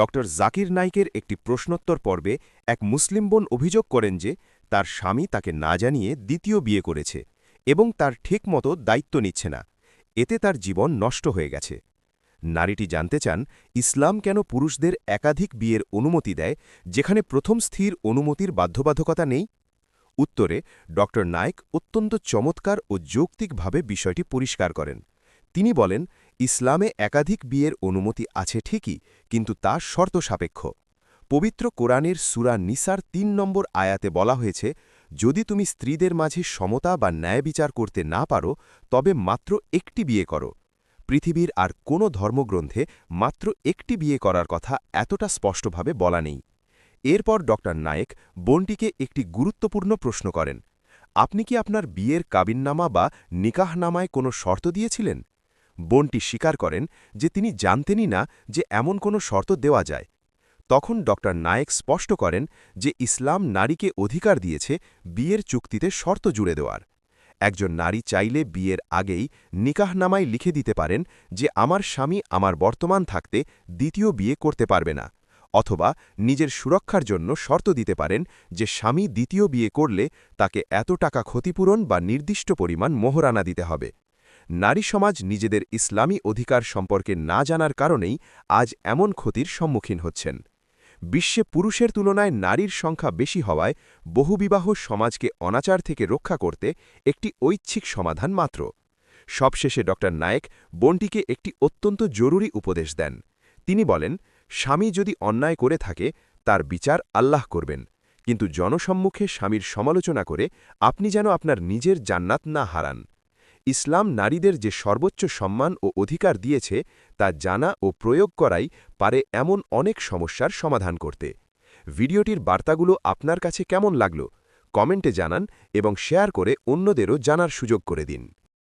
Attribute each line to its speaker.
Speaker 1: Doctor Zakir নাইকের একটি প্রশ্নোত্তর পর্বে এক মুসলিম বোন অভিযোগ করেন যে তার স্বামী তাকে না জানিয়ে দ্বিতীয় বিয়ে করেছে এবং তার ঠিকমতো দায়িত্ব নিচ্ছে না। এতে তার জীবন নষ্ট হয়ে গেছে। নারীটি জানতে চান, ইসলাম কেন পুরুষদের একাধিক বিয়ের অনুমতি দেয়, যেখানে প্রথম স্থির অনুমতির বাধ্যবাধকতা নেই? উত্তরে ডক্টর নায়েক অত্যন্ত চমৎকার ও যৌক্তিকভাবে বিষয়টি পরিষ্কার করেন। তিনি বলেন, ইসলামে একাধিক বিয়ের অনুমতি আছে ঠিকই, কিন্তু তা শর্ত সাপেক্ষ। পবিত্র কোরআনের সূরা নিসার ৩ নম্বর আয়াতে বলা হয়েছে, যদি তুমি স্ত্রীদের মাঝে সমতা বা ন্যায় বিচার করতে না পারো, তবে মাত্র একটি বিয়ে করো। পৃথিবীর আর কোনো ধর্মগ্রন্থে মাত্র একটি বিয়ে করার কথা এতটা স্পষ্টভাবে বলা নেই। এরপর ডক্টর নায়েক বোনটিকে একটি গুরুত্বপূর্ণ প্রশ্ন করেন, আপনি কি আপনার বিয়ের কাবিননামা বা নিকাহনামায় কোনো শর্ত দিয়েছিলেন? বোনটি স্বীকার করেন যে তিনি জানতেনই না যে এমন কোনো শর্ত দেওয়া যায়। তখন ডক্টর নায়েক স্পষ্ট করেন যে ইসলাম নারীকে অধিকার দিয়েছে বিয়ের চুক্তিতে শর্ত জুড়ে দেওয়ার। একজন নারী চাইলে বিয়ের আগেই নিকাহনামায় লিখে দিতে পারেন যে আমার স্বামী আমার বর্তমান থাকতে দ্বিতীয় বিয়ে করতে পারবে না, অথবা নিজের সুরক্ষার জন্য শর্ত দিতে পারেন যে স্বামী দ্বিতীয় বিয়ে করলে তাকে এত টাকা ক্ষতিপূরণ বা নির্দিষ্ট পরিমাণ মোহরানা দিতে হবে। নারী সমাজ নিজেদের ইসলামী অধিকার সম্পর্কে না জানার কারণেই আজ এমন ক্ষতির সম্মুখীন হচ্ছেন। বিশ্বে পুরুষের তুলনায় নারীর সংখ্যা বেশি হওয়ায় বহুবিবাহ সমাজকে অনাচার থেকে রক্ষা করতে একটি ঐচ্ছিক সমাধান মাত্র। সবশেষে ডক্টর নায়েক বোনটিকে একটি অত্যন্ত জরুরি উপদেশ দেন। তিনি বলেন, স্বামী যদি অন্যায় করে থাকে তার বিচার আল্লাহ করবেন, কিন্তু জনসম্মুখে স্বামীর সমালোচনা করে আপনি যেন আপনার নিজের জান্নাত না হারান। ইসলাম নারীদের যে সর্বোচ্চ সম্মান ও অধিকার দিয়েছে তা জানা ও প্রয়োগ করাই পারে এমন অনেক সমস্যার সমাধান করতে। ভিডিওটির বার্তাগুলো আপনার কাছে কেমন লাগলো? কমেন্টে জানান এবং শেয়ার করে অন্যদেরও জানার সুযোগ করে দিন।